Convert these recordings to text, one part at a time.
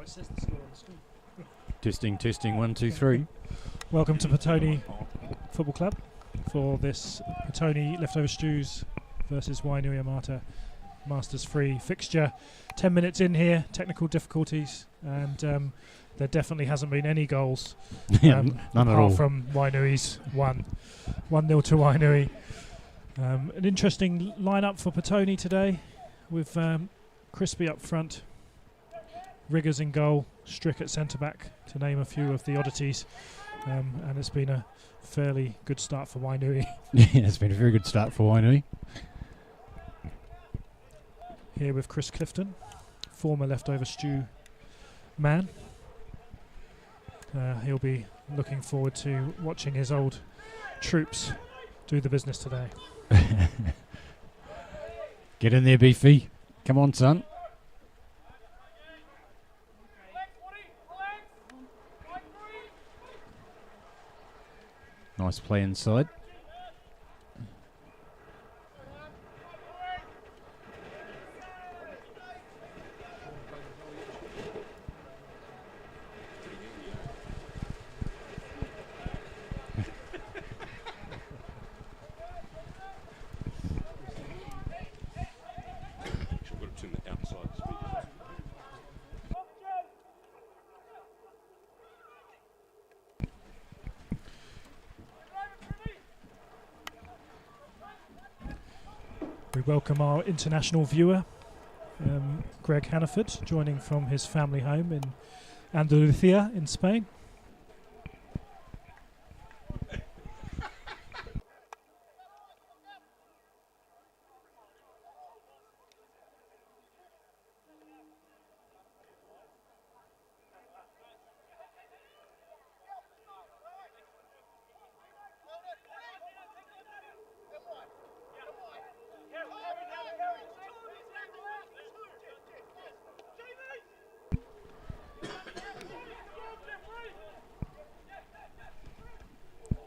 it says the score on the screen. Testing, 1, 2, 3. Welcome to Petone Football Club for this Petone Leftover Stews versus Wainuiomata Masters Free fixture. 10 minutes in here, technical difficulties, and there definitely hasn't been any goals. None at all. Apart from Wainui's 1-0 to Wainui. An interesting lineup for Petone today with Crispy up front, Riggers in goal, Strick at centre-back, to name a few of the oddities. And it's been a fairly good start for Wainui. Yeah, it's been a very good start for Wainui. Here with Chris Clifton, former Leftover Stew man. He'll be looking forward to watching his old troops do the business today. Get in there, Beefy. Come on, son. Nice play inside. We welcome our international viewer, Greg Hannaford, joining from his family home in Andalusia in Spain.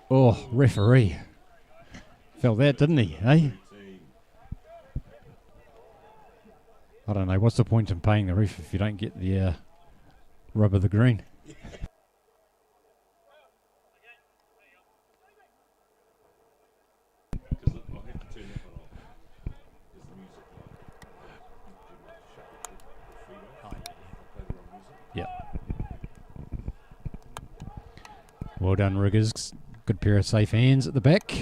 Oh, referee. Felt that, didn't he, eh? I don't know, what's the point in paying the ref if you don't get the rub of the green? Yeah. Well done, Riggers. Good pair of safe hands at the back.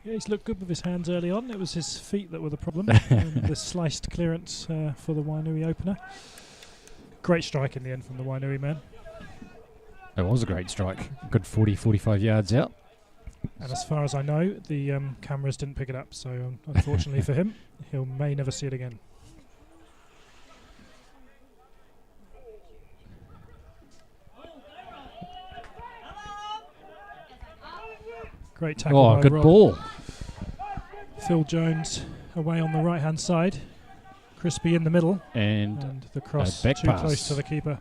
Yeah, he's looked good with his hands early on. It was his feet that were the problem. The sliced clearance for the Wainui opener. Great strike in the end from the Wainui man. It was a great strike. Good 40, 45 yards out. And as far as I know, the cameras didn't pick it up. So unfortunately for him, he may never see it again. Great tackle. Oh, by good Rob. ball. Phil Jones away on the right-hand side. Crispy in the middle. And the cross back too pass. close to the keeper.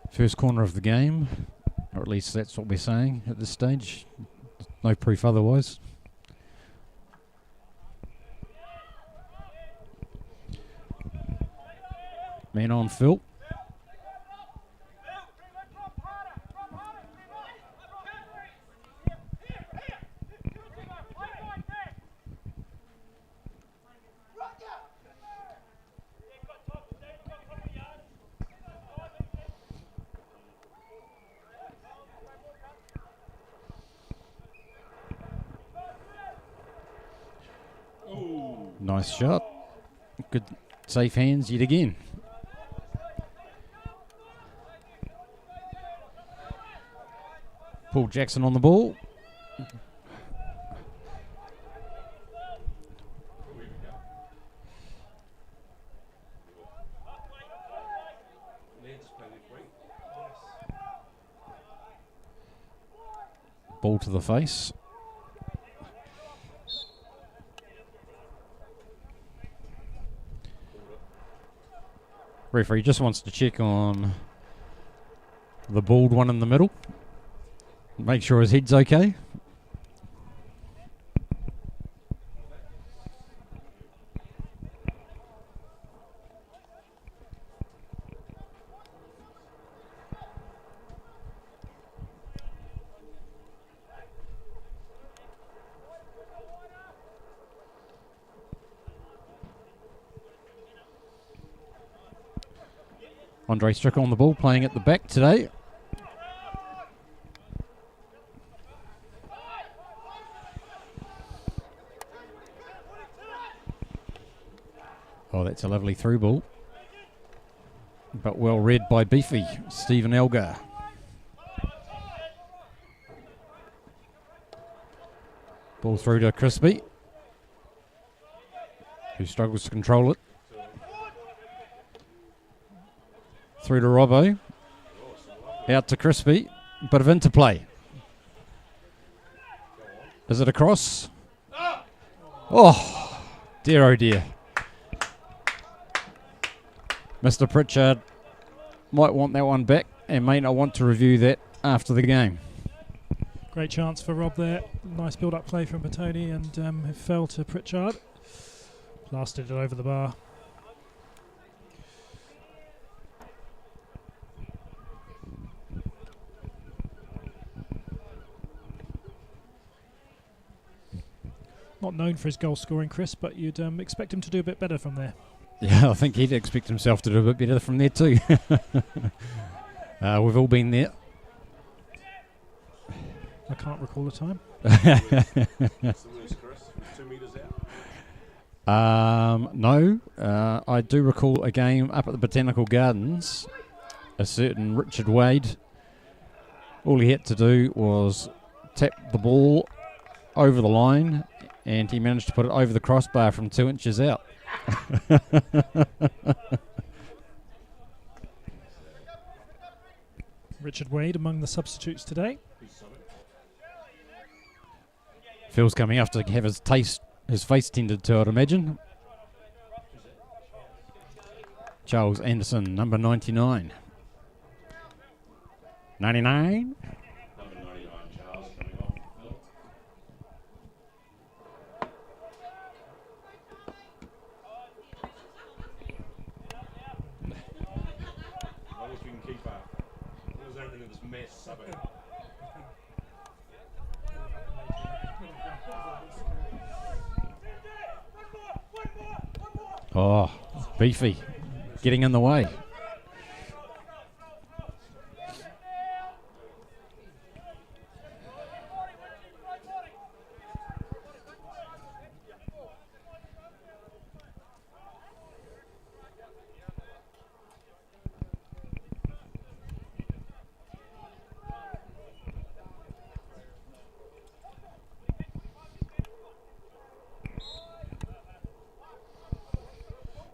First corner of the game, or at least that's what we're saying at this stage. No proof otherwise. Man on Phil. Nice shot. Good safe hands yet again. Paul Jackson on the ball. Ball to the face. Referee just wants to check on the bald one in the middle. Make sure his head's okay. Andre Stricker on the ball, playing at the back today. Oh, that's a lovely through ball. But well read by Beefy, Stephen Elgar. Ball through to Crispy, who struggles to control it. Through to Robbo. Out to Crispy. Bit of interplay. Is it a cross? Oh, dear oh dear. Mr. Pritchard might want that one back and may not want to review that after the game. Great chance for Rob there. Nice build-up play from Petone, and it fell to Pritchard. Blasted it over the bar. Not known for his goal scoring, Chris, but you'd expect him to do a bit better from there. Yeah, I think he'd expect himself to do a bit better from there too. We've all been there. I can't recall a time. What's the worst, Chris? 2 metres out? No, I do recall a game up at the Botanical Gardens. A certain Richard Wade, all he had to do was tap the ball over the line, and he managed to put it over the crossbar from 2 inches out. Richard Wade among the substitutes today. Phil's coming up to have his face tended to, I'd imagine. Charles Anderson, number 99. 99? Number 99, Charles, coming on. Phil. As long as we can keep up. As long as they don't into this mess, subbing. Oh, Beefy, getting in the way.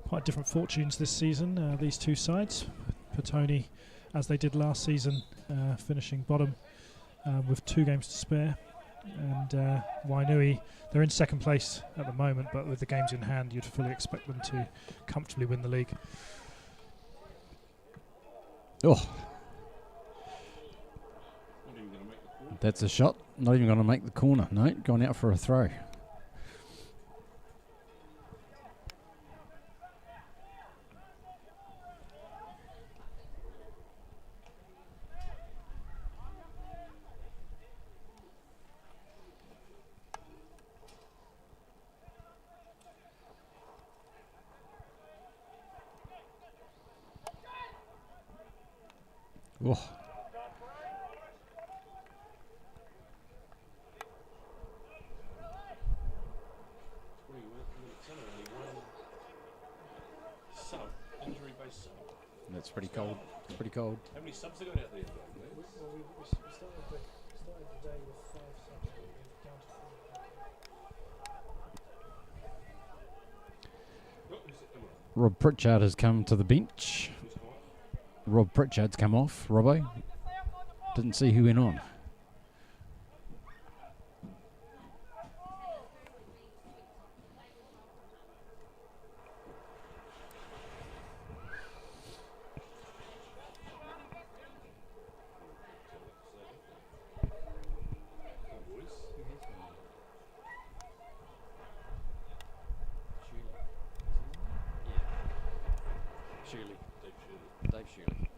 Quite different fortunes this season, these two sides. Petone, as they did last season, finishing bottom with 2 games to spare. And Wainui, they're in second place at the moment, but with the games in hand, you'd fully expect them to comfortably win the league. Oh, that's a shot. Not even going to make the corner. No, going out for a throw. Oh. sub? Injury-based sub? That's pretty cold. It's pretty cold. How many subs have got out there? We started the day with 5 subs, but we've counted 4. Rob Pritchard has come to the bench. Rob Pritchard's come off. Robbo. Didn't see who went on. Dave Shirley.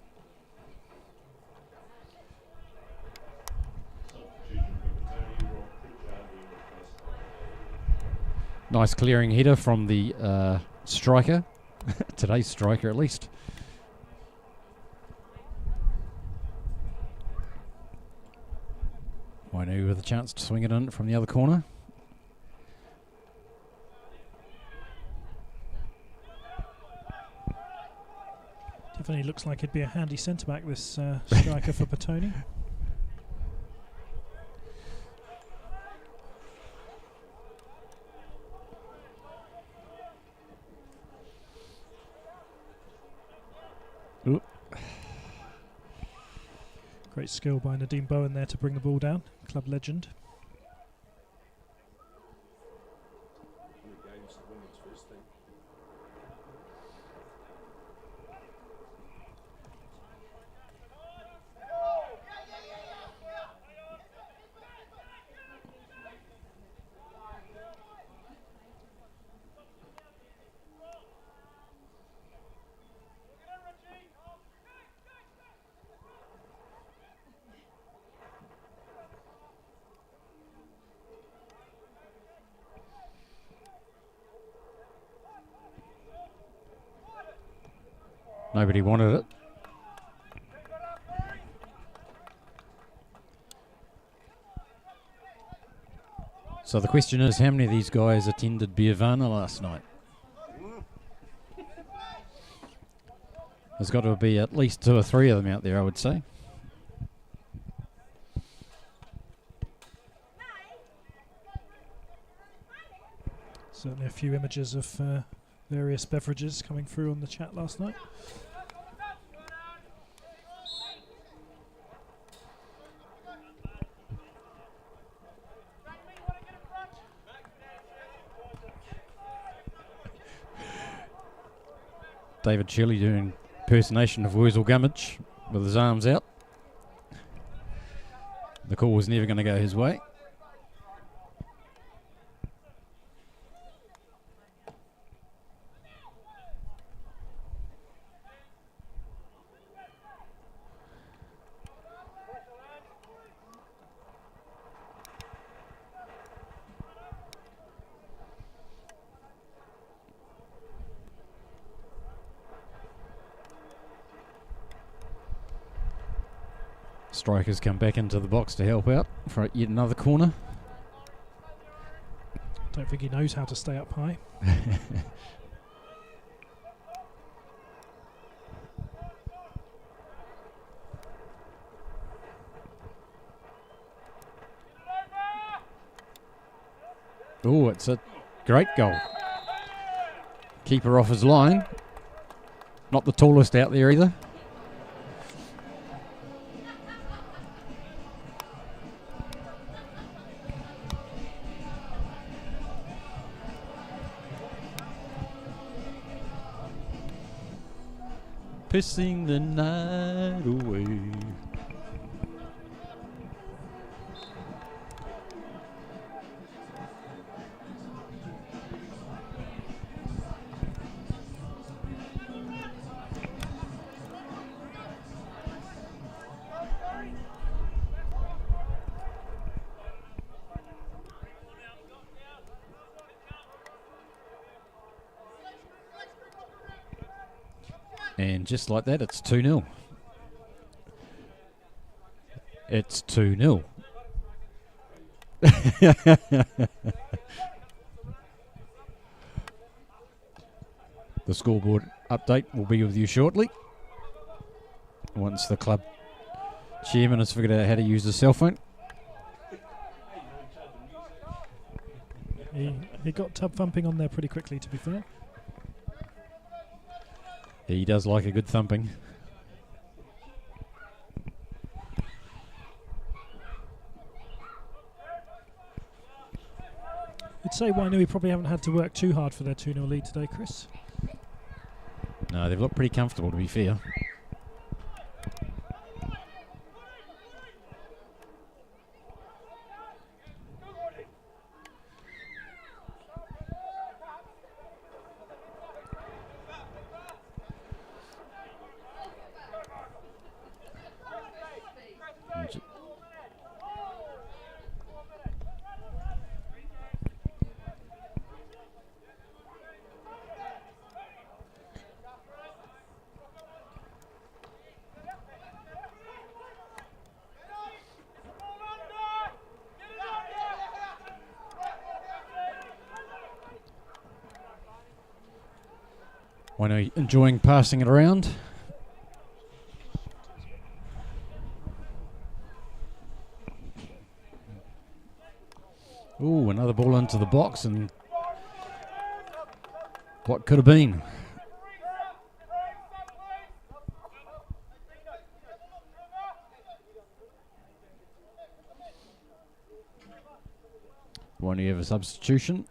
Nice clearing header from the striker. Today's striker, at least. Wainu with a chance to swing it in from the other corner. Definitely looks like he'd be a handy centre-back, this striker for Petone. Oop. Great skill by Nadeem Bowen there to bring the ball down. Club legend. Nobody wanted it. So the question is, how many of these guys attended Biavana last night? There's got to be at least 2 or 3 of them out there, I would say. Certainly a few images of various beverages coming through on the chat last night. David Shirley doing impersonation of Wurzel Gummidge with his arms out. The call was never going to go his way. Strikers come back into the box to help out for yet another corner. Don't think he knows how to stay up high. Oh, it's a great goal. Keeper off his line. Not the tallest out there either. Pissing the night away. And just like that, it's 2-0. It's 2-0. The scoreboard update will be with you shortly, once the club chairman has figured out how to use his cell phone. He got tub thumping on there pretty quickly, to be fair. He does like a good thumping. I'd say Wainui probably haven't had to work too hard for their 2-0 lead today, Chris. No, they've looked pretty comfortable, to be fair. Wainui enjoying passing it around. Ooh, another ball into the box, and what could have been. Wainui have a substitution.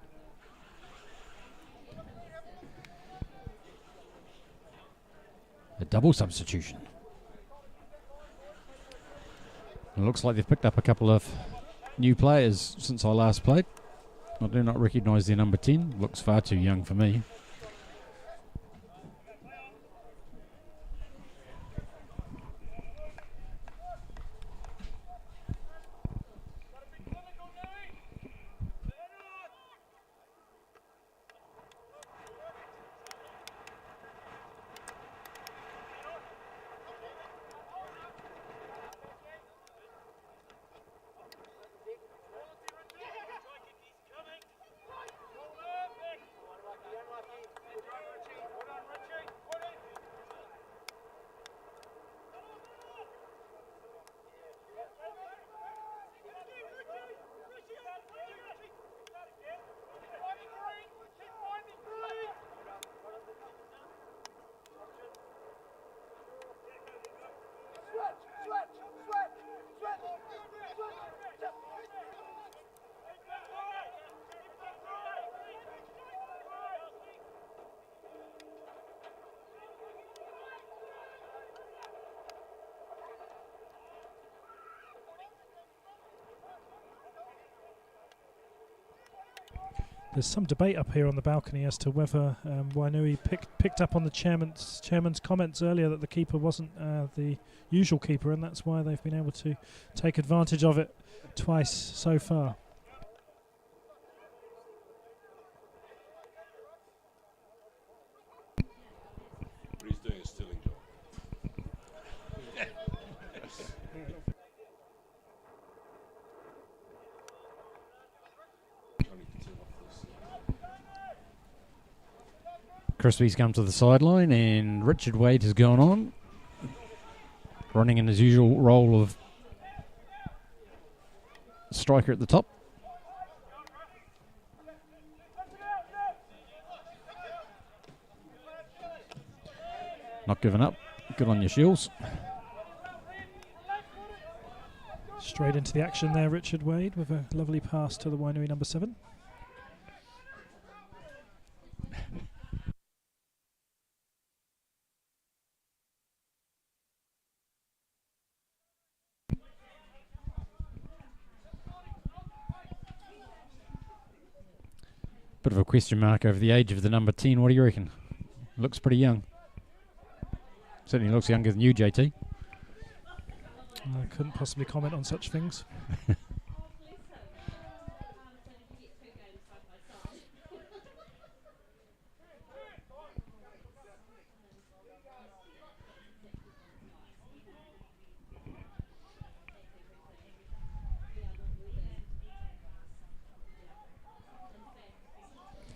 A double substitution. It looks like they've picked up a couple of new players since I last played. I do not recognise their number 10. Looks far too young for me. There's some debate up here on the balcony as to whether Wainui picked up on the chairman's comments earlier that the keeper wasn't the usual keeper, and that's why they've been able to take advantage of it twice so far. But he's doing a stilling job. Crispy's come to the sideline, and Richard Wade has gone on, running in his usual role of striker at the top. Not giving up. Good on your Shields. Straight into the action there, Richard Wade, with a lovely pass to the Wainui number 7. Bit of a question mark over the age of the number 10. What do you reckon? Looks pretty young. Certainly looks younger than you, JT. I couldn't possibly comment on such things.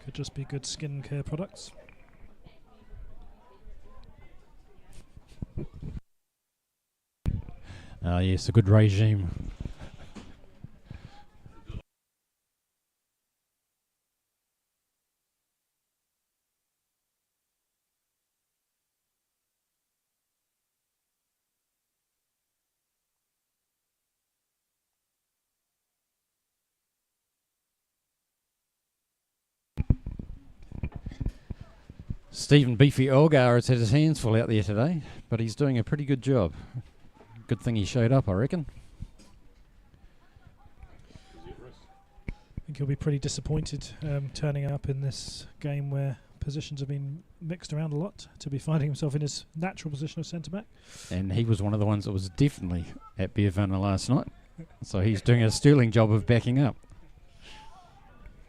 Could just be good skincare products. Yes, a good regime. Stephen Beefy Olgar has had his hands full out there today, but he's doing a pretty good job. Good thing he showed up, I reckon. I think he'll be pretty disappointed turning up in this game where positions have been mixed around a lot to be finding himself in his natural position of centre-back. And he was one of the ones that was definitely at Beervana last night, so he's doing a sterling job of backing up.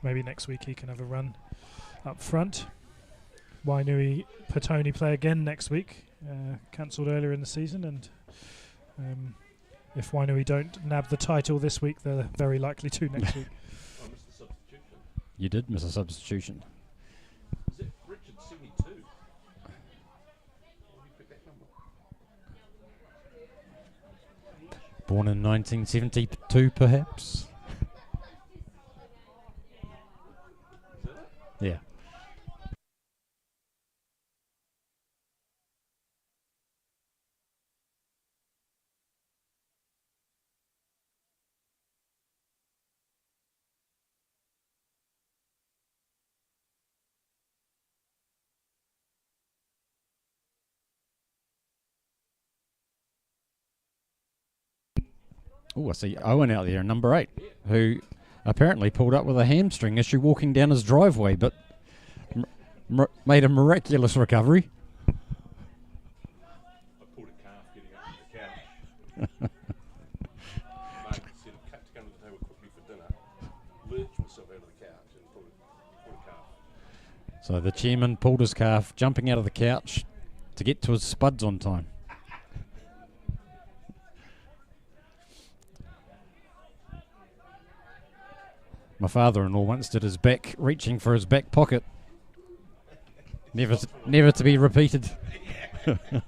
Maybe next week he can have a run up front. Wainui Petone play again next week, cancelled earlier in the season, and if Wainui don't nab the title this week, they're very likely to next week. I missed the substitution. You did miss a substitution. Is it Richard 72? Why did you pick that number? Born in 1972, perhaps? Is that it? Yeah. Oh, I see Owen out there, number 8, who apparently pulled up with a hamstring issue walking down his driveway, but made a miraculous recovery. I pulled a calf getting up to the couch. Mate said, "Cut to come to the table quickly for dinner." Lurched myself out of the couch and pulled a calf. So the chairman pulled his calf, jumping out of the couch to get to his spuds on time. My father-in-law once did his back, reaching for his back pocket. Never to be repeated. Take him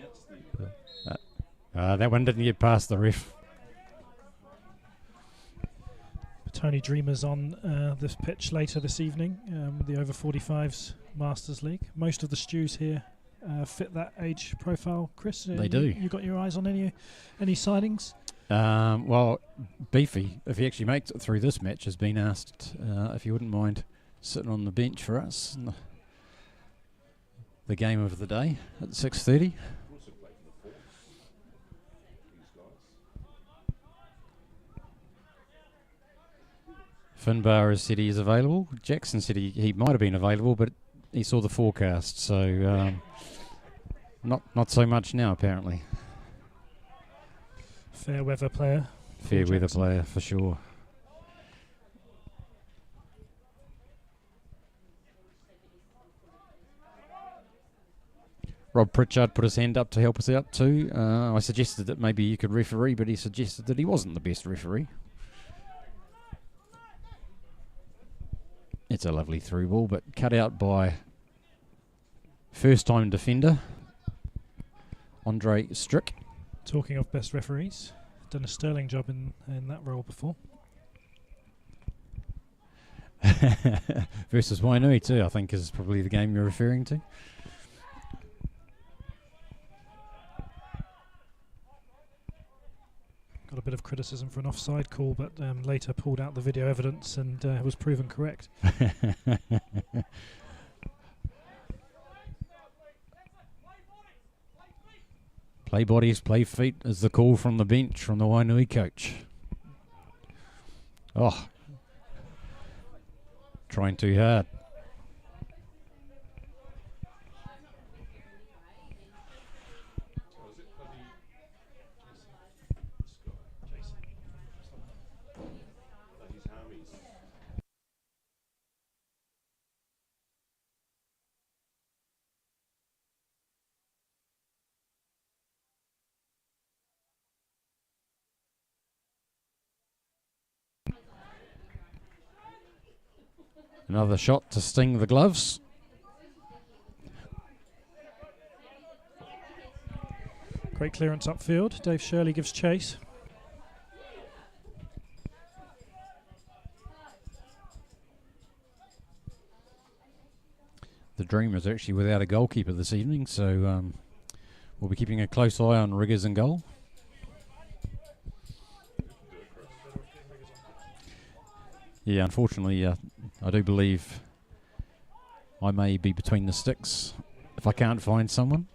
out, Steve. That one didn't get past the ref. Tony Dreamers on this pitch later this evening, the over 45s Masters League. Most of the stews here fit that age profile, Chris. They do. You got your eyes on any signings? Well, Beefy, if he actually makes it through this match, has been asked if he wouldn't mind sitting on the bench for us in the game of the day at 6:30. Also played for the Force. These guys. Finbar has said he is available. Jackson said he might have been available, but he saw the forecast, so not so much now, apparently. Fair weather player. Fair weather Jackson. player, for sure. Rob Pritchard put his hand up to help us out too. I suggested that maybe you could referee, but he suggested that he wasn't the best referee. It's a lovely through ball, but cut out by first-time defender Andre Strick. Talking of best referees, done a sterling job in that role before. Versus Wainui too, I think, is probably the game you're referring to. Got a bit of criticism for an offside call, but later pulled out the video evidence and was proven correct. Play bodies, play feet is the call from the bench from the Wainui coach. Oh, trying too hard. Oh, is it bloody this guy? Jason. He's Harvey's. Another shot to sting the gloves. Great clearance upfield. Dave Shirley gives chase. The Dreamers are actually without a goalkeeper this evening, so we'll be keeping a close eye on Riggers in goal. Yeah, unfortunately, I do believe I may be between the sticks if I can't find someone.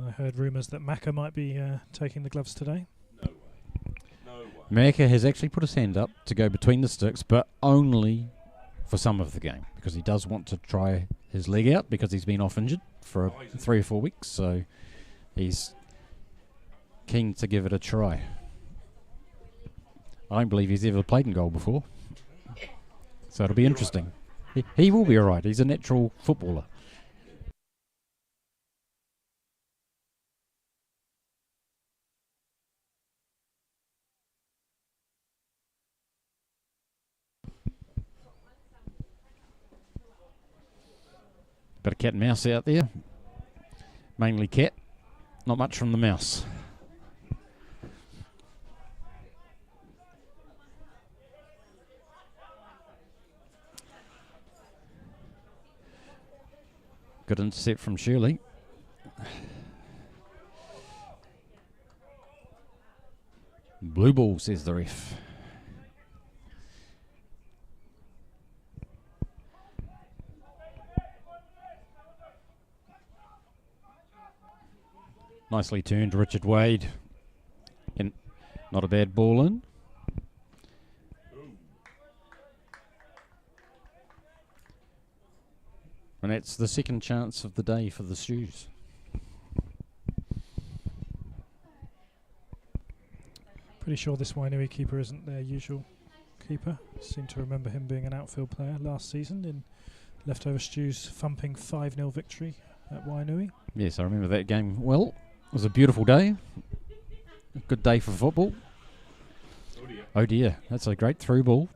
I heard rumours that Macca might be taking the gloves today. No way. No way. America has actually put his hand up to go between the sticks, but only for some of the game, because he does want to try his leg out because he's been off injured for 3 or 4 weeks, so he's keen to give it a try. I don't believe he's ever played in goal before, so it'll be interesting. He will be alright. He's a natural footballer. Bit of cat and mouse out there. Mainly cat, not much from the mouse. Good intercept from Shirley. Blue ball, says the ref. Nicely turned, Richard Wade. And not a bad ball in. And that's the second chance of the day for the Stews. Pretty sure this Wainui keeper isn't their usual keeper. Seem to remember him being an outfield player last season in Leftover Stews' thumping 5-0 victory at Wainui. Yes, I remember that game well. It was a beautiful day. A good day for football. Oh dear. Oh dear, that's a great through ball.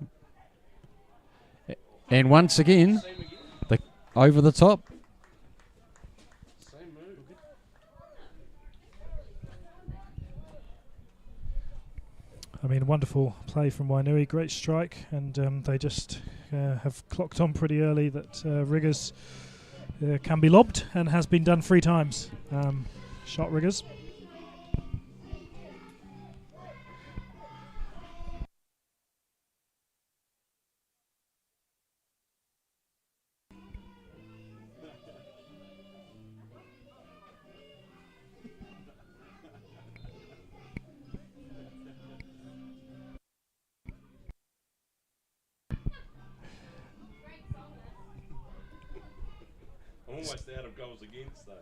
And once again, over the top. Same move. I mean, wonderful play from Wainui, great strike, and they just have clocked on pretty early that Riggers can be lobbed and has been done 3 times. Shot Riggers. I'm almost out of goals against though.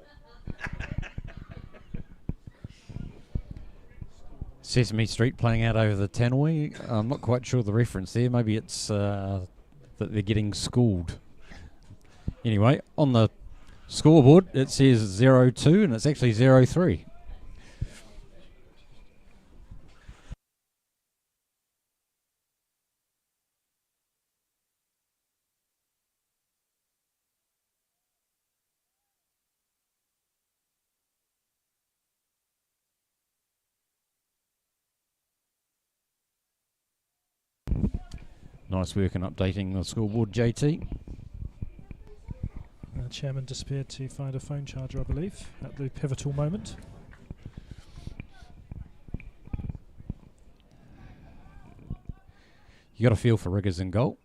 Sesame Street playing out over the tannoy. I'm not quite sure the reference there. Maybe it's that they're getting schooled. Anyway, on the scoreboard it says 0-2 and it's actually 0-3. Nice work in updating the scoreboard, JT. Chairman disappeared to find a phone charger, I believe, at the pivotal moment. You got a feel for Riggers in goal.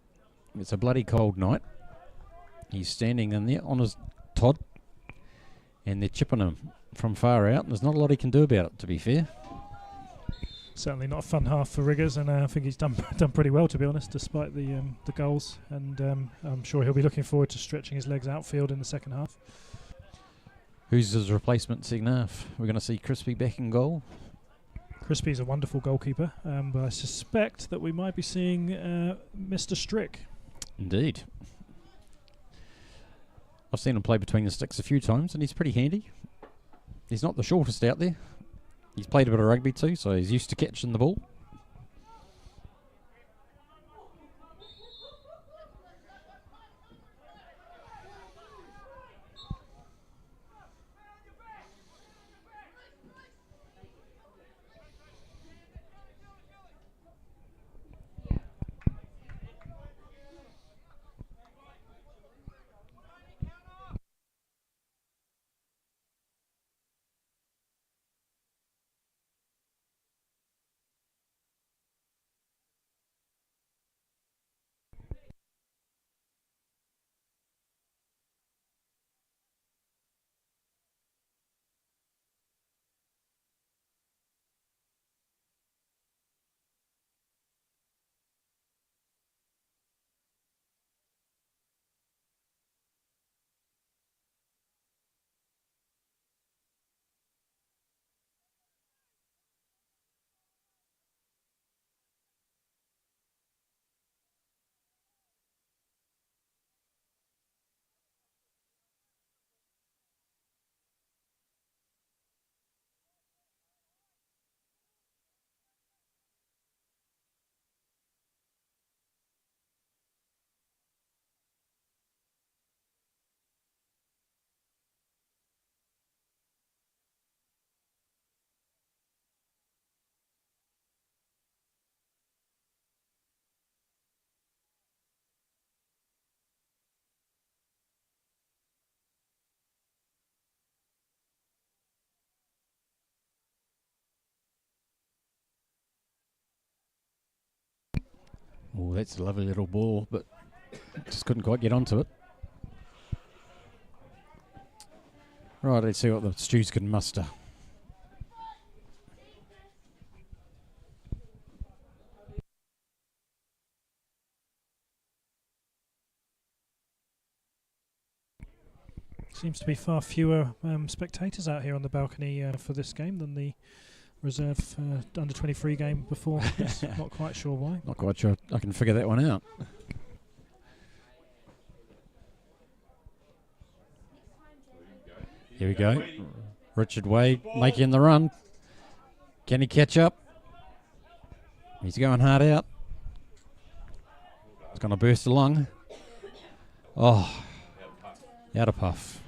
It's a bloody cold night. He's standing in there on his Todd, and they're chipping him from far out, and there's not a lot he can do about it, to be fair. Certainly not a fun half for Riggers, and I think he's done pretty well, to be honest, despite the goals. And I'm sure he'll be looking forward to stretching his legs outfield in the second half. Who's his replacement second half? We're going to see Crispy back in goal. Crispy's a wonderful goalkeeper, but I suspect that we might be seeing Mr. Strick. Indeed. I've seen him play between the sticks a few times, and he's pretty handy. He's not the shortest out there. He's played a bit of rugby too, so he's used to catching the ball. Oh, that's a lovely little ball, but just couldn't quite get onto it. Right, let's see what the Stews can muster. Seems to be far fewer spectators out here on the balcony for this game than the reserve under 23 game before. Not quite sure why. Not quite sure I can figure that one out. Here we go. Richard Wade making the run. Can he catch up? He's going hard out. It's going to burst along. Oh, out of puff.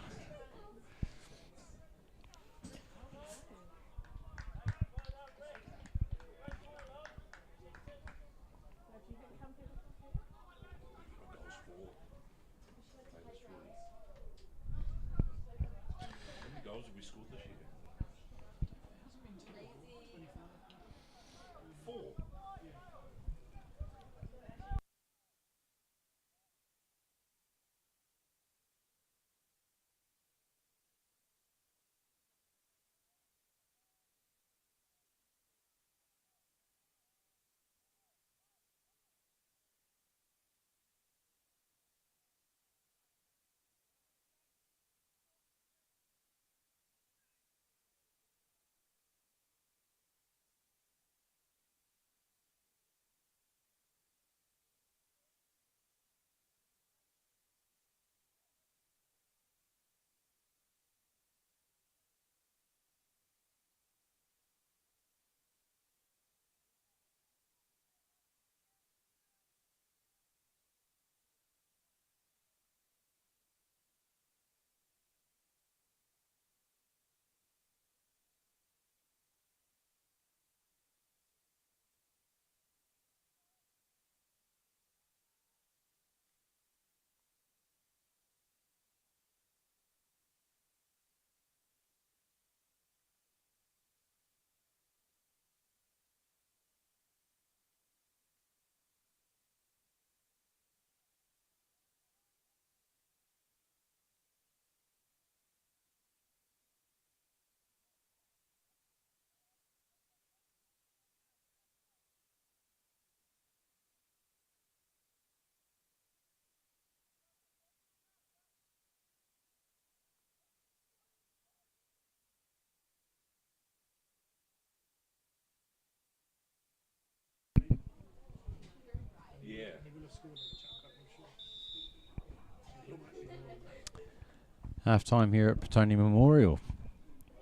Half time here at Petone Memorial.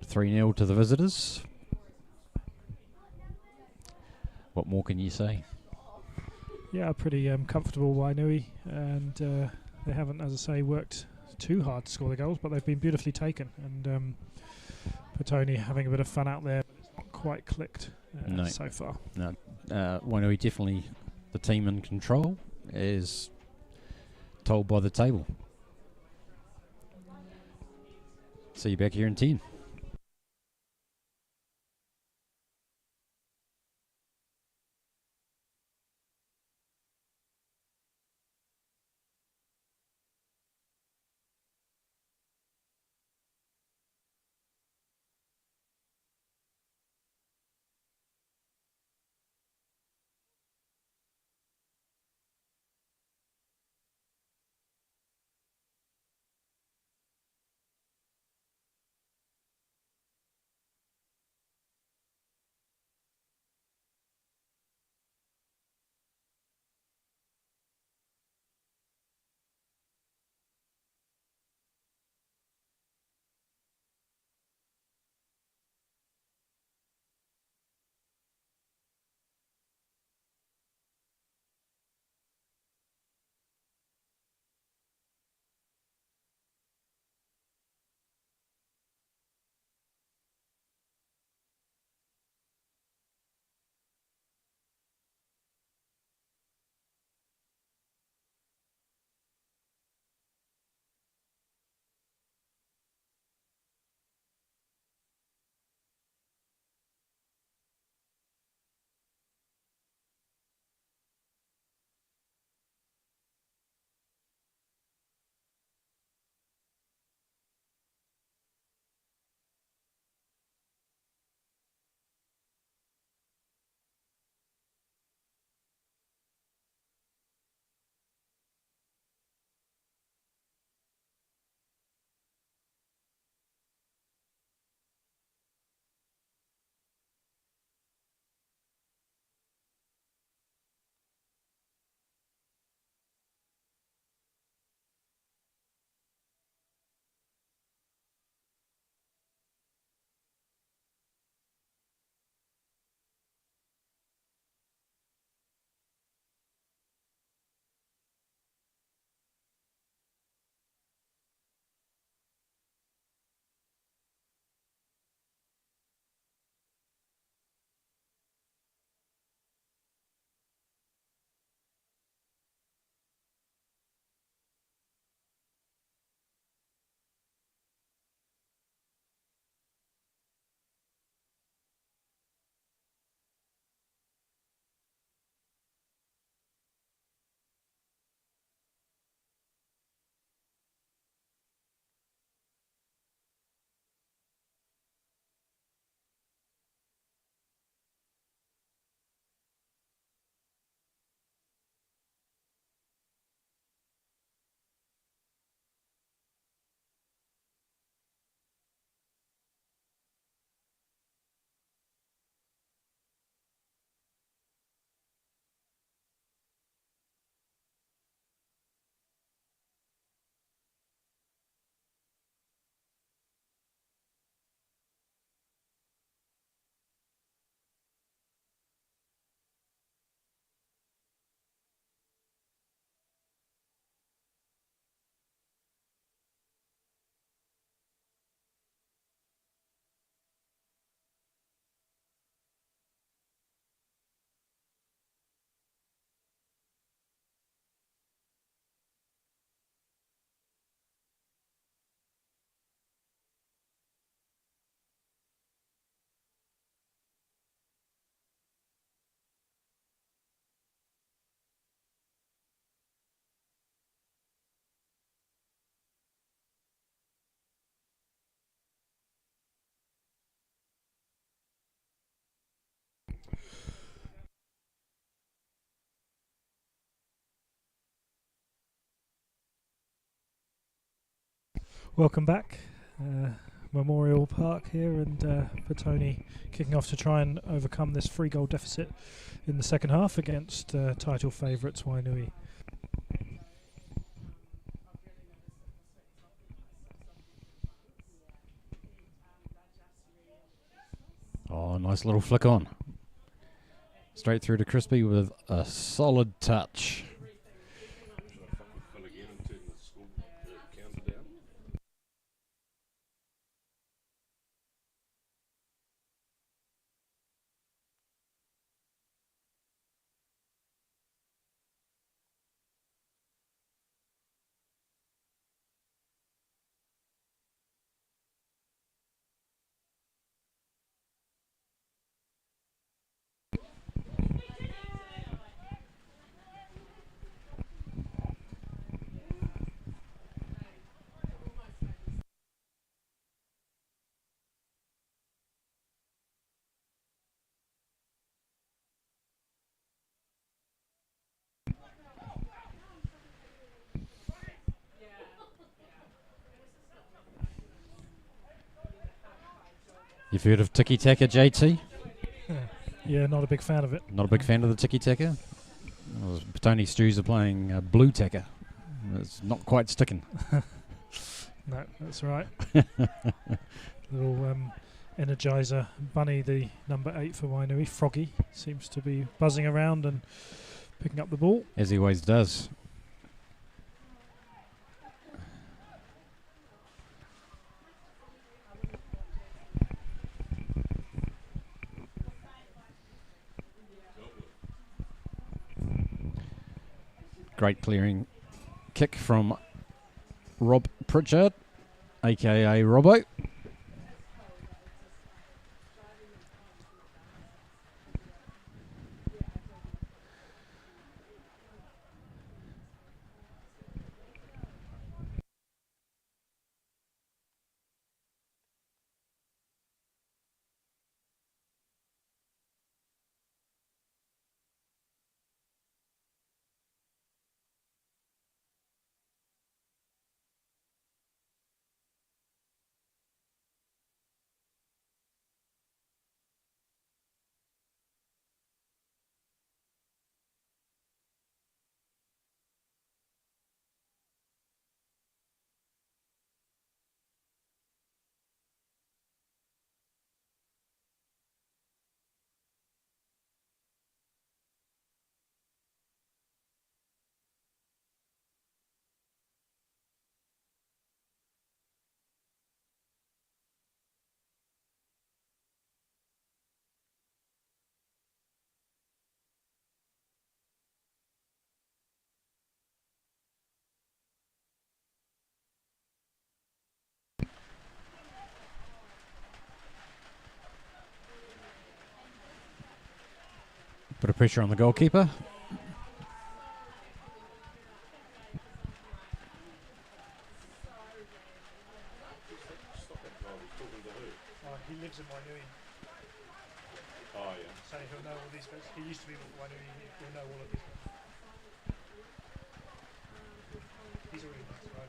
3-0 to the visitors. What more can you say? Yeah, pretty comfortable Wainui, and they haven't, as I say, worked too hard to score the goals, but they've been beautifully taken. And Petone having a bit of fun out there, but it's not quite clicked so far. No, Wainui definitely the team in control, as told by the table. See you back here in 10. Welcome back. Memorial Park here, and Petone kicking off to try and overcome this 3-goal deficit in the second half against title favourites Wainui. nice little flick on. Straight through to Crispy with a solid touch. Should I fuck with Phil again and turn the score counter down? You've heard of Tiki Taka, JT? Yeah, not a big fan of it. Not a big fan of the Tiki Taka? Petone Stews are playing Blue Taka. It's not quite sticking. No, that's right. Little Energizer Bunny, the number 8 for Wainui, Froggy, seems to be buzzing around and picking up the ball. As he always does. Great clearing kick from Rob Pritchard, aka Robbo. Bit of pressure on the goalkeeper. Stop that guy who's talking to who? He lives in Wainui, Oh, yeah. so he'll know all these guys. He used to be with Wainui, he'll know all of these guys. He's a really nice guy.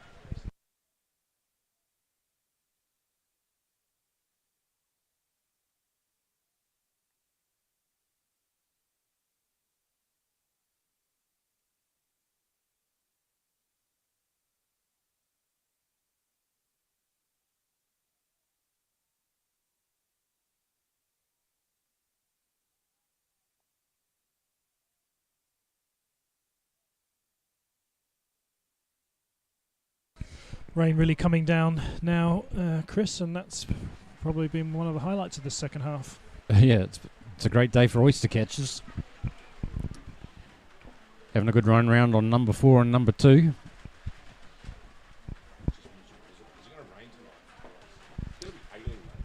Rain really coming down now, Chris, and that's probably been one of the highlights of the second half. Yeah, it's a great day for oyster catchers. Having a good run round on number 4 and number 2. Is it going to rain tonight? It's going to be hailing, mate.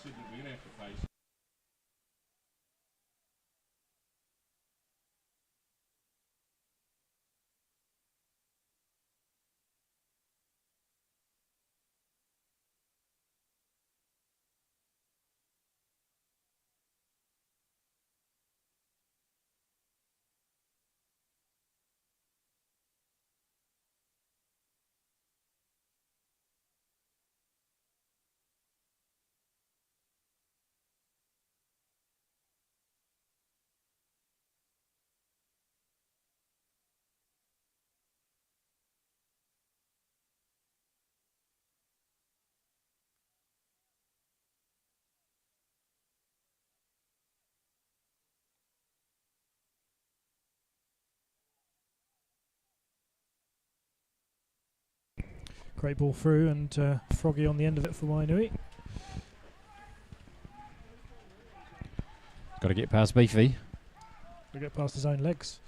said that we're going to have to face. Great ball through and Froggy on the end of it for Wainui. Got to get past Beefy. We get past his own legs.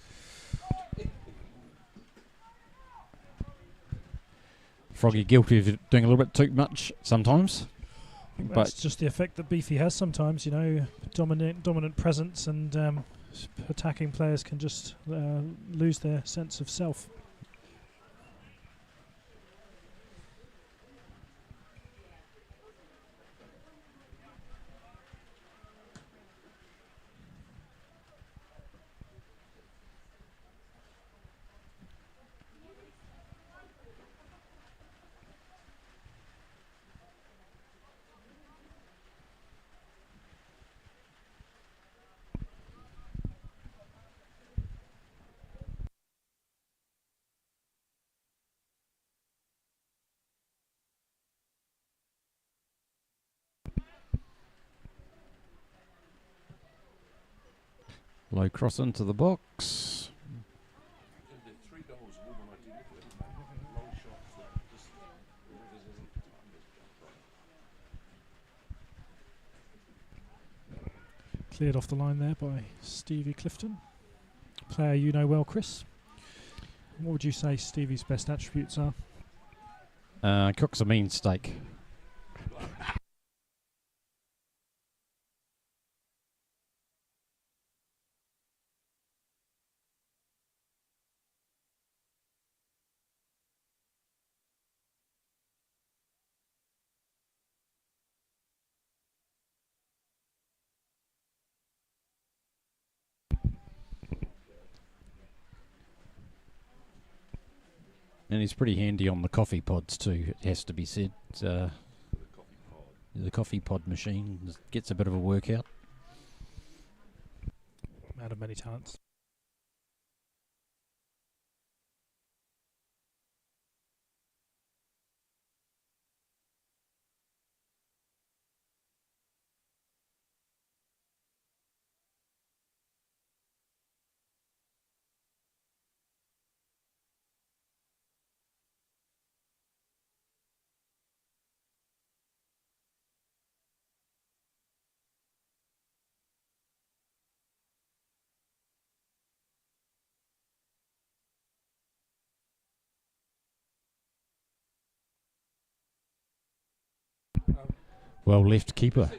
Froggy guilty of doing a little bit too much sometimes. That's But just the effect that Beefy has sometimes, you know, dominant presence and attacking players can just lose their sense of self. low cross into the box. The 3 goals are all identical. Long shots that just Cleared off the line there by Stevie Clifton. Player you know well, Chris. What would you say Stevie's best attributes are? Cooks a mean steak. And he's pretty handy on the coffee pods too, it has to be said. The coffee pod machine gets a bit of a workout. Man of many talents. Well left keeper.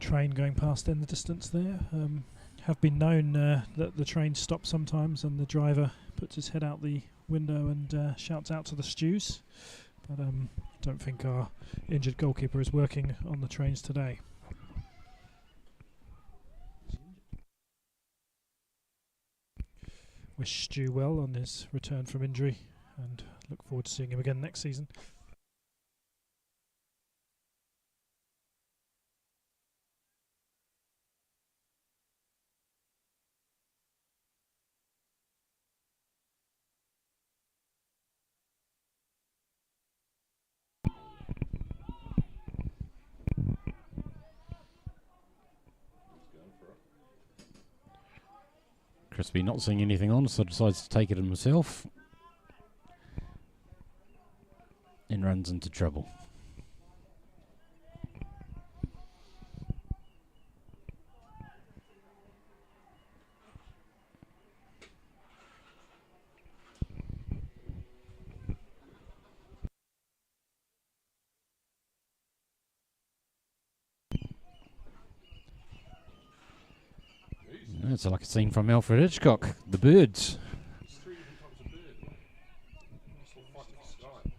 Train going past in the distance there. Have been known that the train stops sometimes and the driver puts his head out the window and shouts out to the stews. But don't think our injured goalkeeper is working on the trains today. Wish Stu well on his return from injury and look forward to seeing him again next season. Crispy not seeing anything on, so decides to take it himself. And runs into trouble. It's like a scene from Alfred Hitchcock, The Birds. There's 3 different types of bird. It's all fighting for the sky.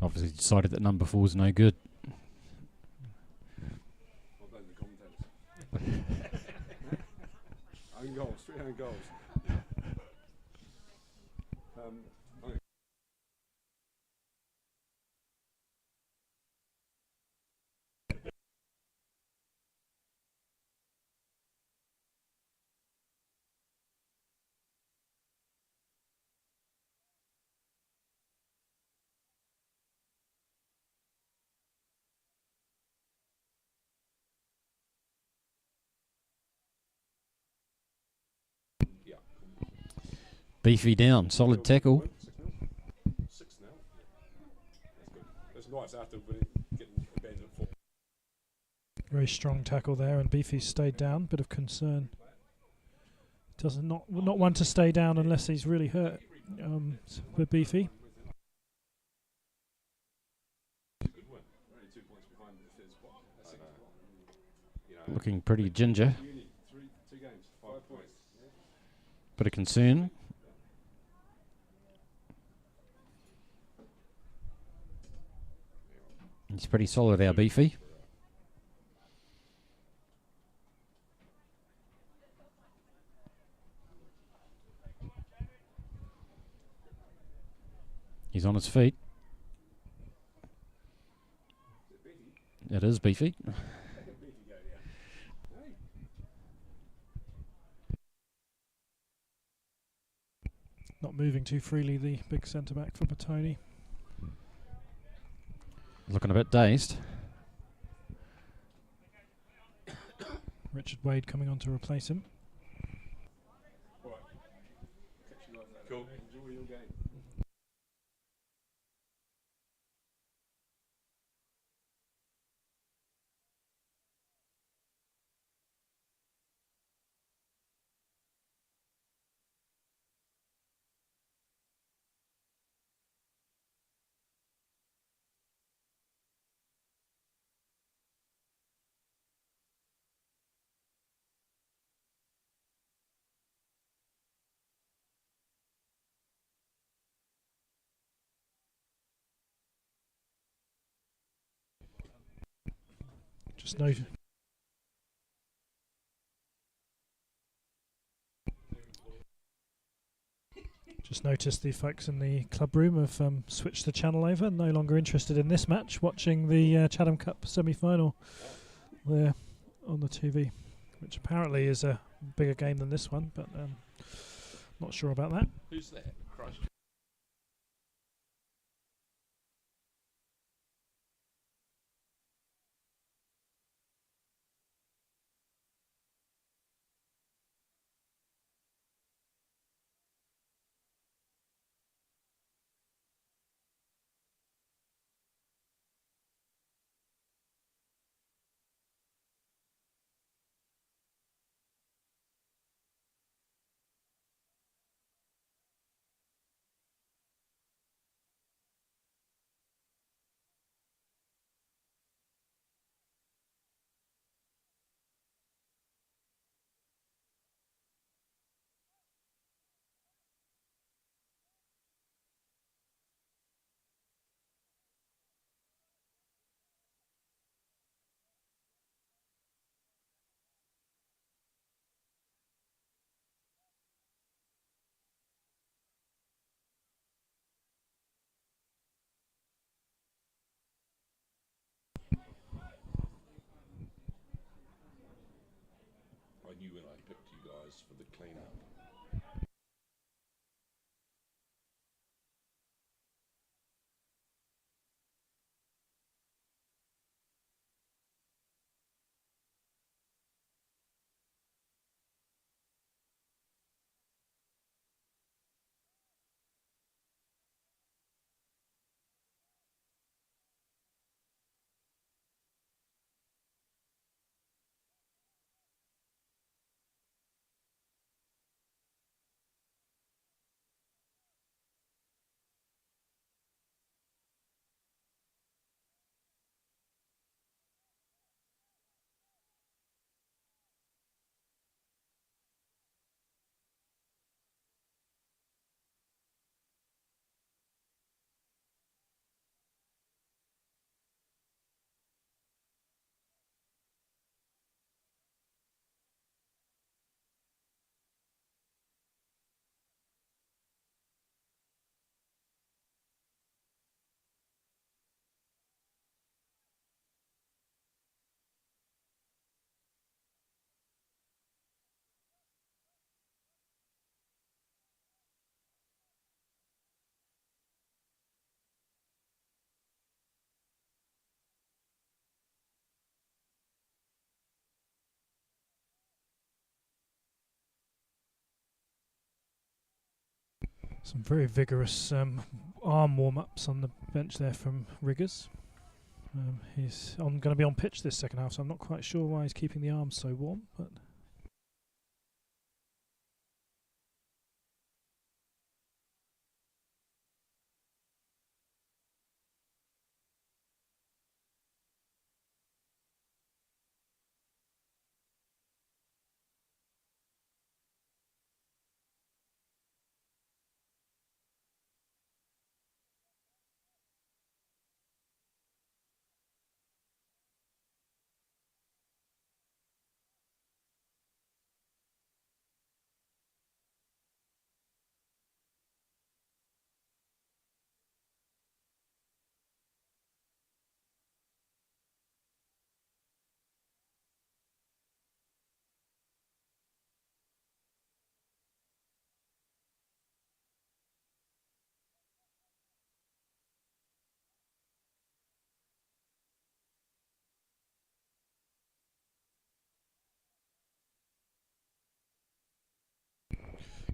Obviously decided that number 4 is no good. What about the commentators? Own goals, 3 own goals. Beefy down, solid tackle. 6 now. That's good. That's nice after getting abandoned at 4. Very strong tackle there, and Beefy stayed down. Bit of concern. Not want to stay down unless he's really hurt. With Beefy. Good one. Only 2 points behind the third spot. That's it. Looking pretty ginger. 2 games, 5 points. Bit of concern. He's pretty solid, our Beefy. He's on his feet. It is Beefy. Not moving too freely, the big centre-back for Petone. Looking a bit dazed. Richard Wade coming on to replace him. Cool. Enjoy your game. Just noticed the folks in the club room have switched the channel over. No longer interested in this match. Watching the Chatham Cup semi-final there on the TV, which apparently is a bigger game than this one, but not sure about that. Who's that? Christ. I knew when I picked you guys for the clean-up. Some very vigorous arm warm-ups on the bench there from Riggers. He's going to be on pitch this second half, so I'm not quite sure why he's keeping the arms so warm, but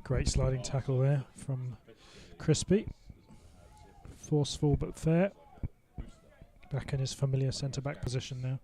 great sliding tackle there from Crispy. Forceful but fair. Back in his familiar centre-back position now.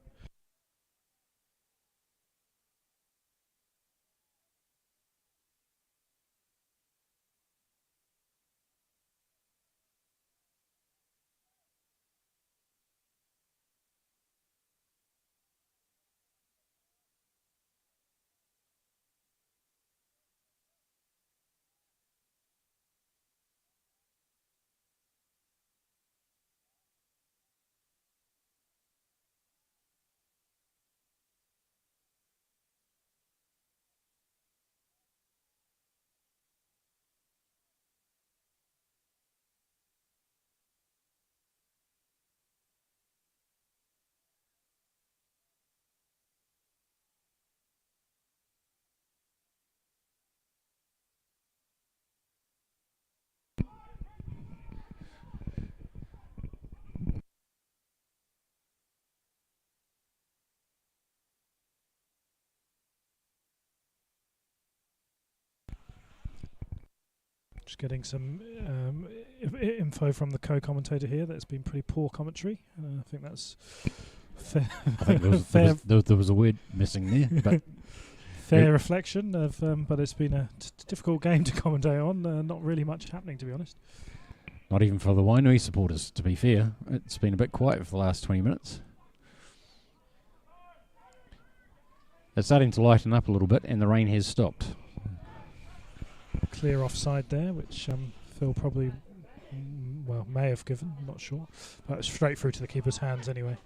Just getting some info from the co-commentator here that it's been pretty poor commentary. I think that's fair. I think there was a word missing there. But fair reflection of, but it's been a difficult game to commentate on. Not really much happening, to be honest. not even for the Wainui supporters, to be fair. It's been a bit quiet for the last 20 minutes. It's starting to lighten up a little bit, and the rain has stopped. Clear offside there, which Phil probably, may have given, I'm not sure. But it's straight through to the keeper's hands anyway.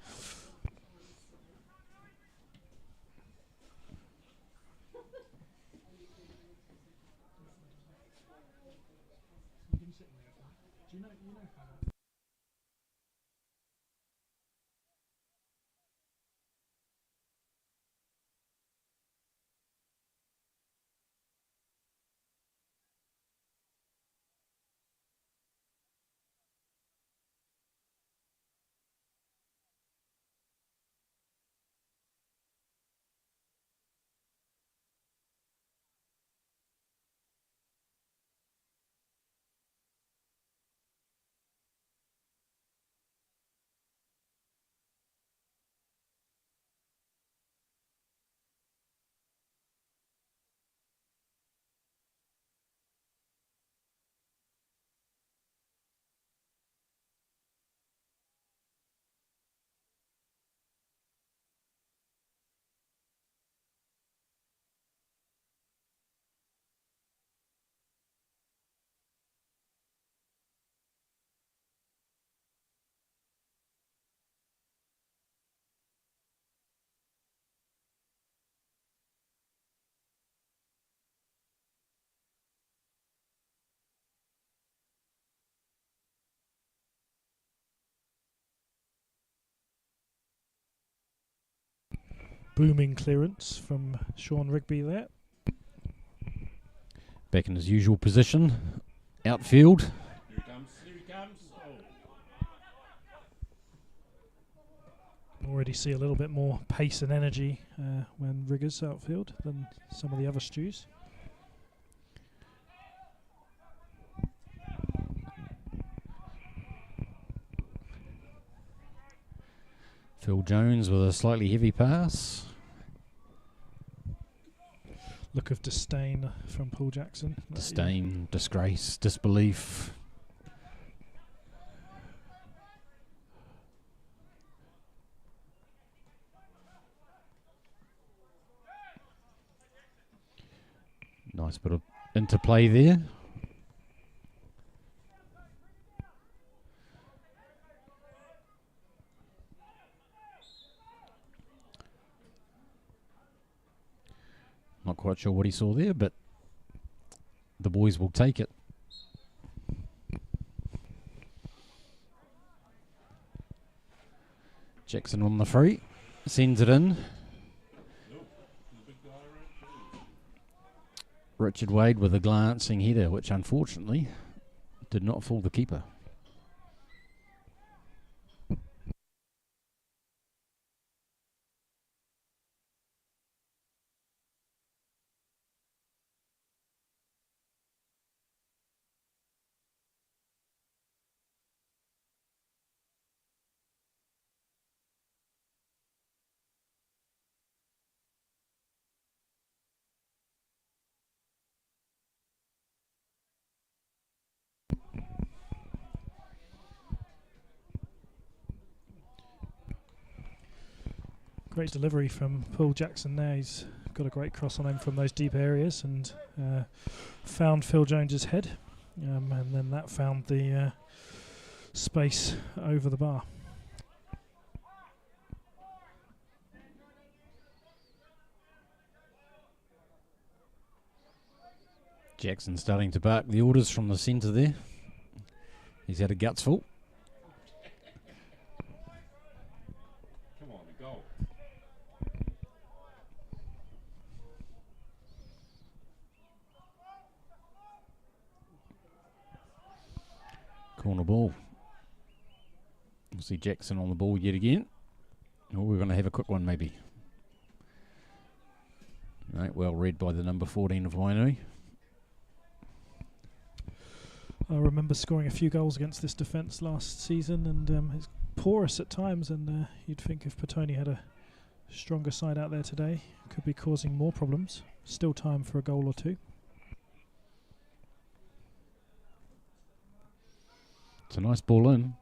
Booming clearance from Sean Rigby there. Back in his usual position, outfield. Here he comes. Oh. Already see a little bit more pace and energy when Riggers outfield than some of the other stews. Phil Jones with a slightly heavy pass. Look of disdain from Paul Jackson. Disdain, disgrace, disbelief. Nice bit of interplay there. Not quite sure what he saw there, but the boys will take it. Jackson on the free, sends it in. Richard Wade with a glancing header, which unfortunately did not fool the keeper. Great delivery from Paul Jackson there. He's got a great cross on him from those deep areas and found Phil Jones's head, and then that found the space over the bar. Jackson starting to bark the orders from the centre there. He's had a guts full. Come on, a goal. Corner ball. We'll see Jackson on the ball yet again. Oh, we're going to have a quick one maybe. Right, well read by the number 14 of Wainui. I remember scoring a few goals against this defence last season, and it's porous at times, and you'd think if Petone had a stronger side out there today, could be causing more problems. Still time for a goal or two. It's a nice ball in.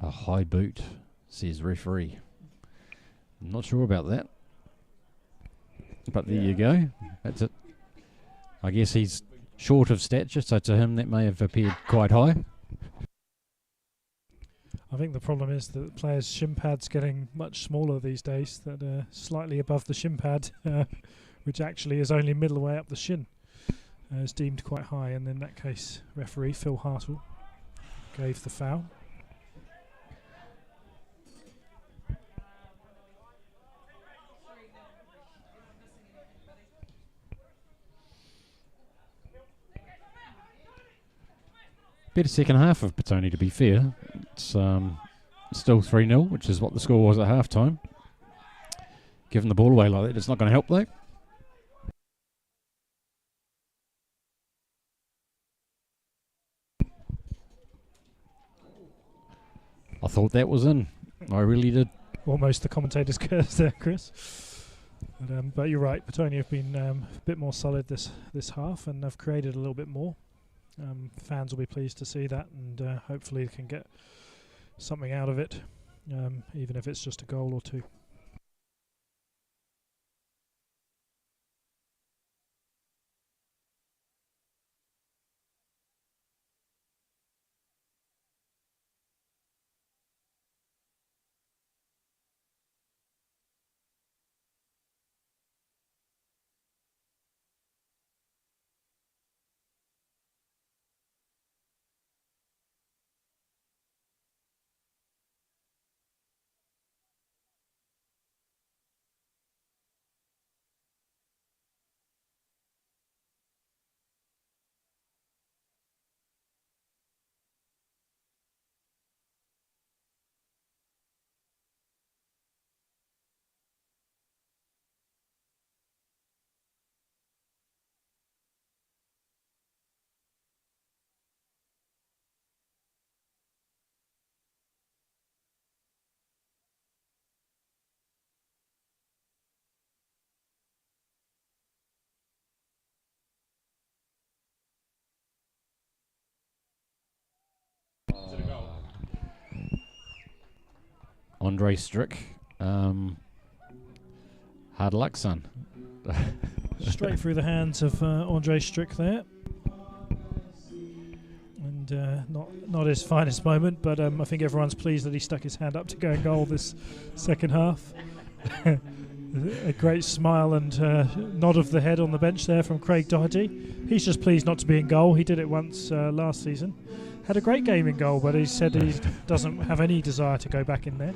A high boot, says referee. I'm not sure about that. But there you go. That's it. I guess he's short of stature, so to him that may have appeared quite high. I think the problem is that players' shin pad's getting much smaller these days, that slightly above the shin pad, which actually is only middle way up the shin, is deemed quite high, and in that case, referee Phil Hartle gave the foul. Better second half of Petone, to be fair. It's still 3-0, which is what the score was at half time. Giving the ball away like that, it's not going to help though. I thought that was in. I really did. Almost the commentator's curse there, Chris. But you're right, Petone have been a bit more solid this half, and have created a little bit more. Fans will be pleased to see that, and hopefully they can get something out of it, even if it's just a goal or two. Andre Strick. Hard luck, son. Straight through the hands of Andre Strick there. And not his finest moment, but I think everyone's pleased that he stuck his hand up to go in goal this second half. A great smile and nod of the head on the bench there from Craig Doherty. He's just pleased not to be in goal. He did it once last season. Had a great game in goal, but he said he doesn't have any desire to go back in there.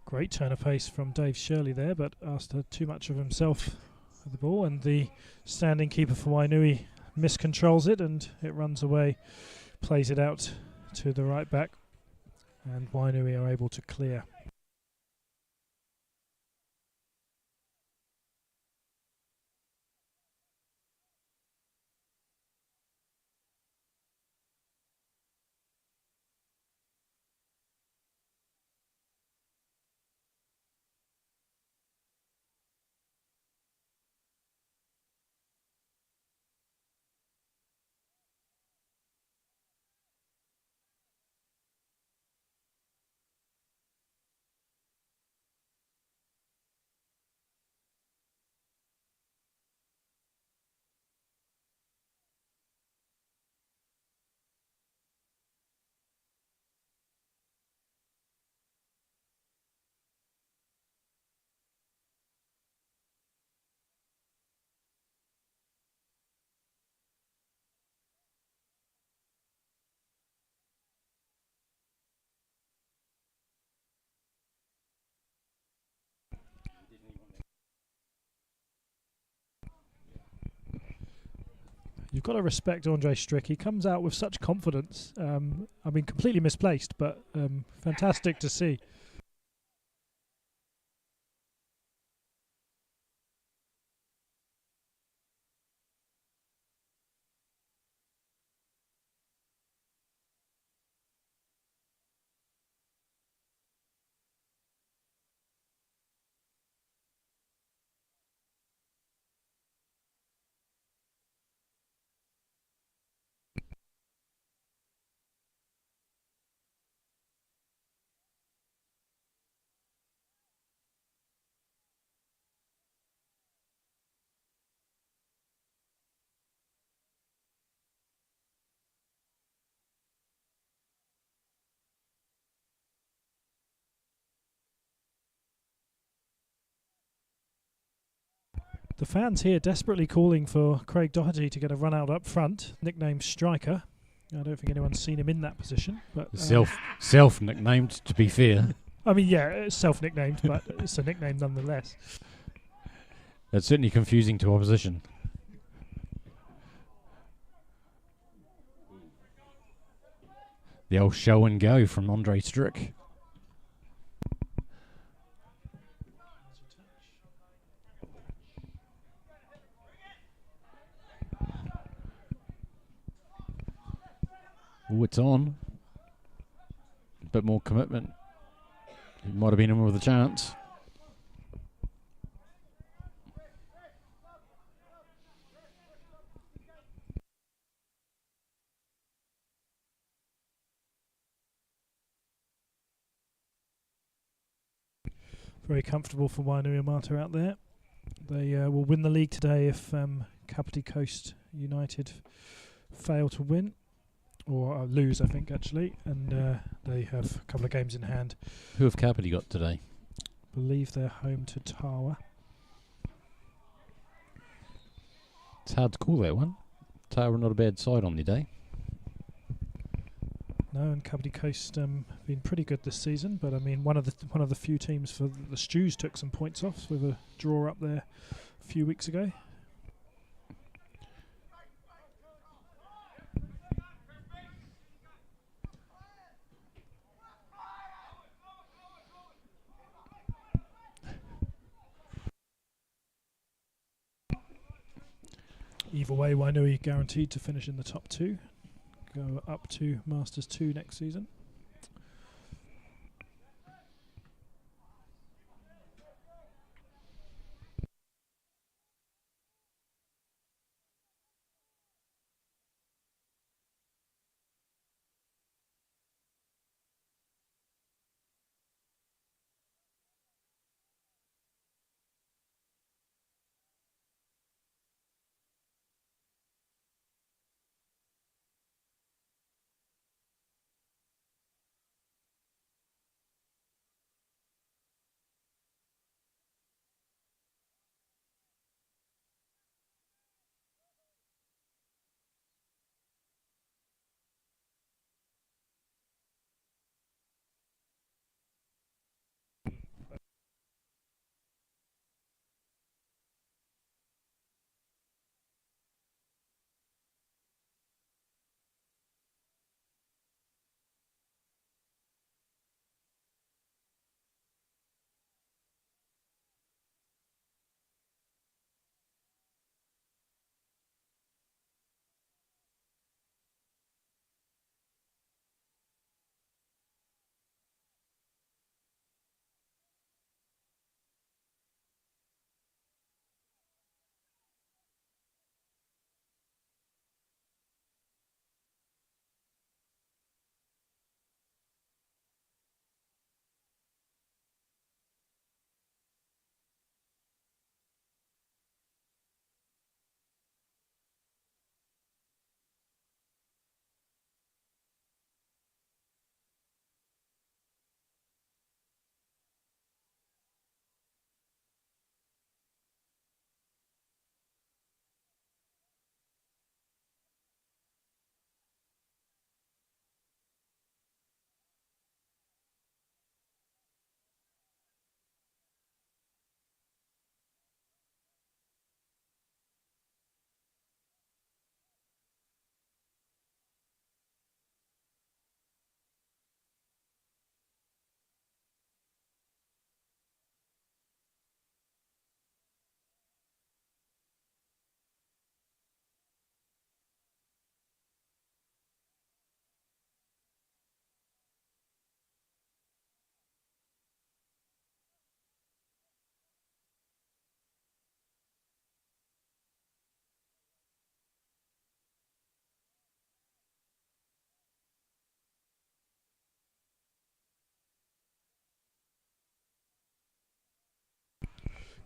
Great turn of pace from Dave Shirley there, but asked too much of himself for the ball, and the standing keeper for Wainui miscontrols it, and it runs away, plays it out to the right back, and Wainui are able to clear. You've got to respect Andre Strick. He comes out with such confidence. I mean, completely misplaced, but fantastic to see. The fans here desperately calling for Craig Doherty to get a run out up front, nicknamed Striker. I don't think anyone's seen him in that position. But Self nicknamed, to be fair. I mean, yeah, it's self-nicknamed, but it's a nickname nonetheless. It's certainly confusing to opposition. The old show and go from Andre Strick. it's on. A bit more commitment. He might have been in with a chance. Very comfortable for Wainuiomata out there. They will win the league today if Kapiti Coast United fail to win, or lose, I think, actually. And they have a couple of games in hand. Who have Kapiti got today? I believe they're home to Tawa. It's hard to call that one. Tawa not a bad side on the day. No, and Kapiti Coast been pretty good this season, but I mean one of the few teams for the Stews took some points off with a draw up there a few weeks ago. Either way, Wainui guaranteed to finish in the top 2, go up to Masters 2 next season.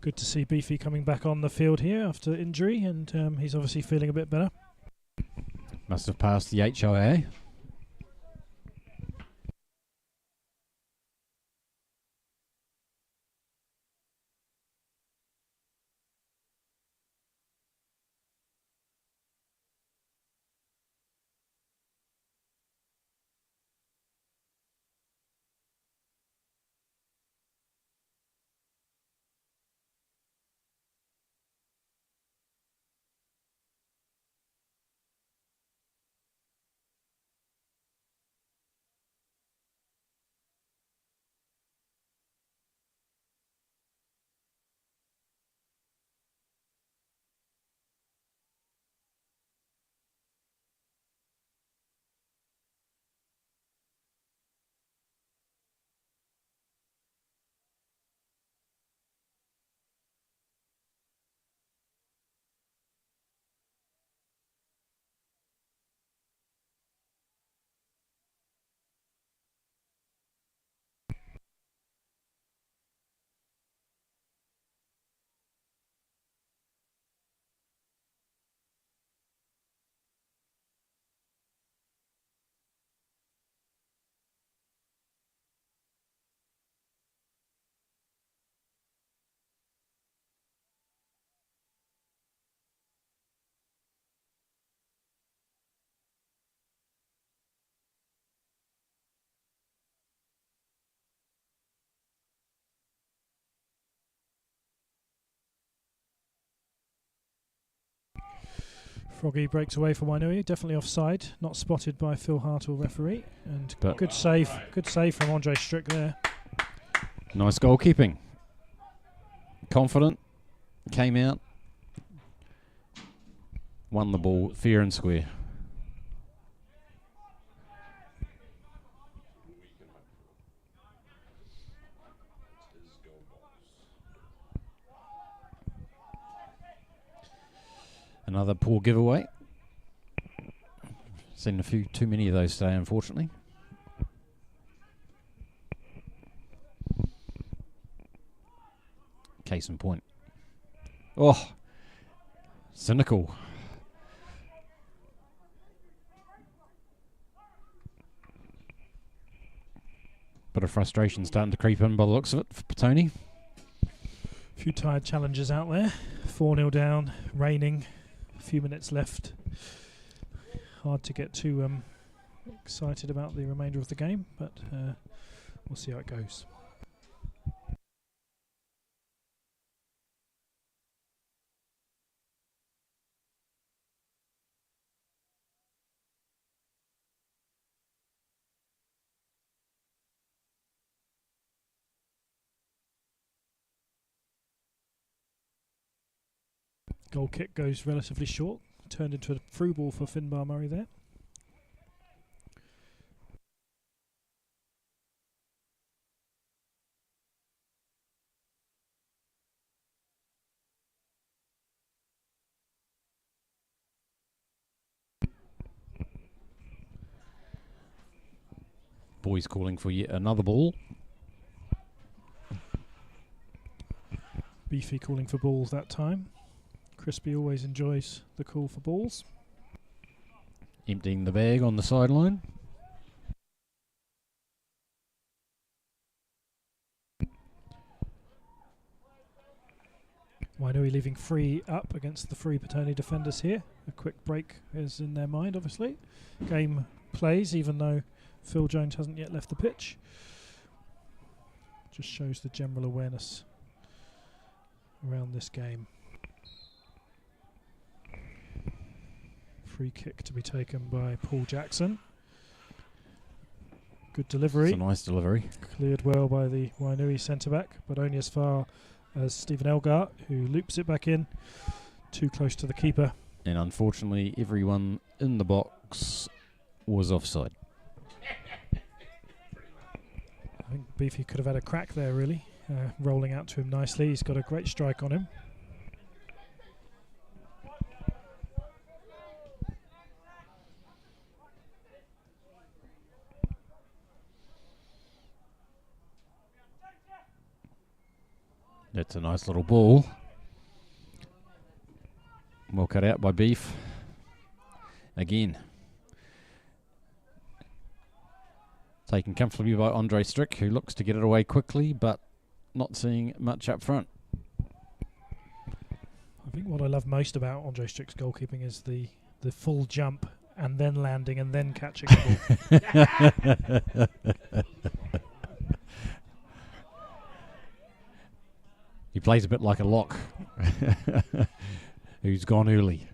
Good to see Beefy coming back on the field here after injury, and he's obviously feeling a bit better. Must have passed the HIA. Froggy breaks away for Wainui, definitely offside, not spotted by Phil Hartle, referee, and But good save from Andre Strick there. nice goalkeeping. Confident, came out, won the ball fair and square. Another poor giveaway. Seen a few too many of those today, unfortunately. Case in point. Oh, cynical. Bit of frustration starting to creep in by the looks of it for Petone. A few tired challenges out there. 4-0 down, raining, a few minutes left. Hard to get too excited about the remainder of the game, but we'll see how it goes. Goal kick goes relatively short, turned into a through ball for Finbar Murray there. Boys calling for yet another ball. Beefy calling for balls that time. Crispy always enjoys the call for balls. Emptying the bag on the sideline. Wainui leaving free up against the free Petone defenders here. A quick break is in their mind, obviously. Game plays, even though Phil Jones hasn't yet left the pitch. Just shows the general awareness around this game. Free kick to be taken by Paul Jackson. Good delivery. It's a nice delivery. Cleared well by the Wainui centre-back, but only as far as Stephen Elgar, who loops it back in. Too close to the keeper. And unfortunately, everyone in the box was offside. I think Beefy could have had a crack there, really. Rolling out to him nicely. He's got a great strike on him. That's a nice little ball. Well cut out by Beef. Again. Taken comfortably by Andre Strick, who looks to get it away quickly, but not seeing much up front. I think what I love most about Andre Strick's goalkeeping is the full jump and then landing and then catching the ball. He plays a bit like a lock who's gone early.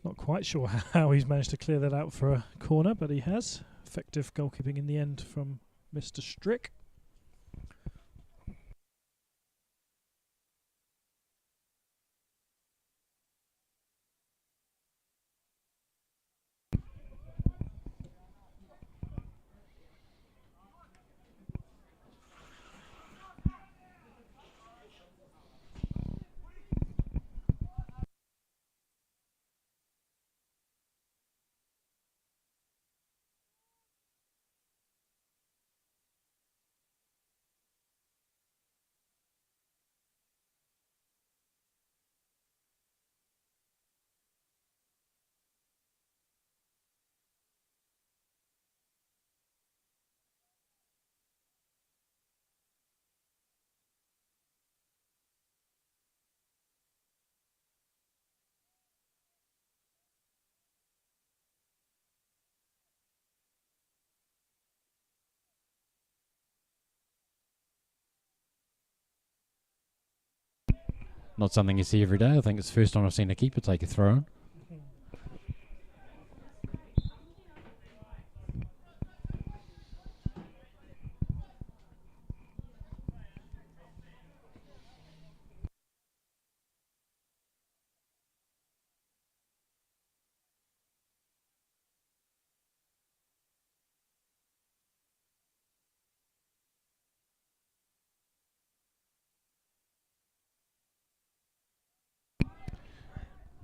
Not quite sure how he's managed to clear that out for a corner, but he has. Effective goalkeeping in the end from Mr. Strick. Not something you see every day. I think it's the first time I've seen a keeper take a throw in.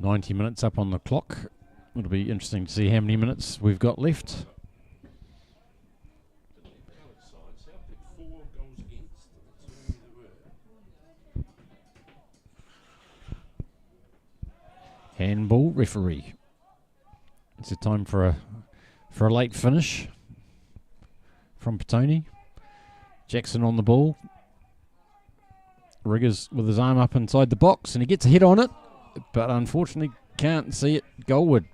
"90 minutes up on the clock. It'll be interesting to see how many minutes we've got left. Handball referee. It's a time for a late finish from Petone. Jackson on the ball. Riggers with his arm up inside the box, and he gets a hit on it, but unfortunately can't see it goalward.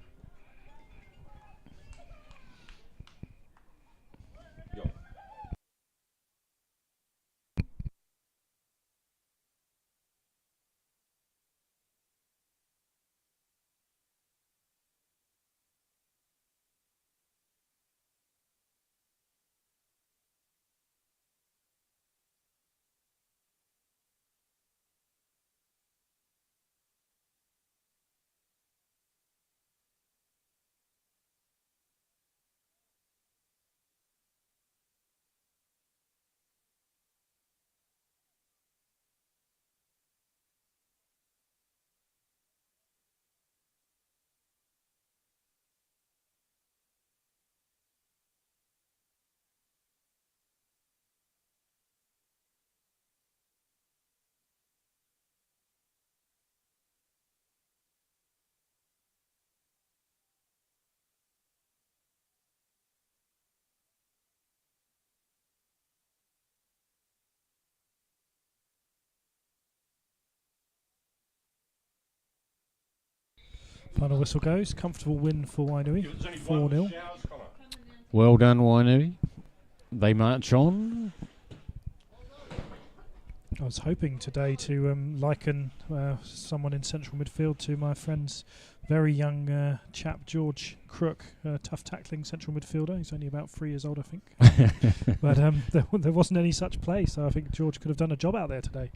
Final whistle goes. Comfortable win for Wainui. 4-0. Well done, Wainui. They march on. I was hoping today to liken someone in central midfield to my friend's very young chap, George Crook, tough tackling central midfielder. He's only about 3 years old, I think. But there wasn't any such play, so I think George could have done a job out there today.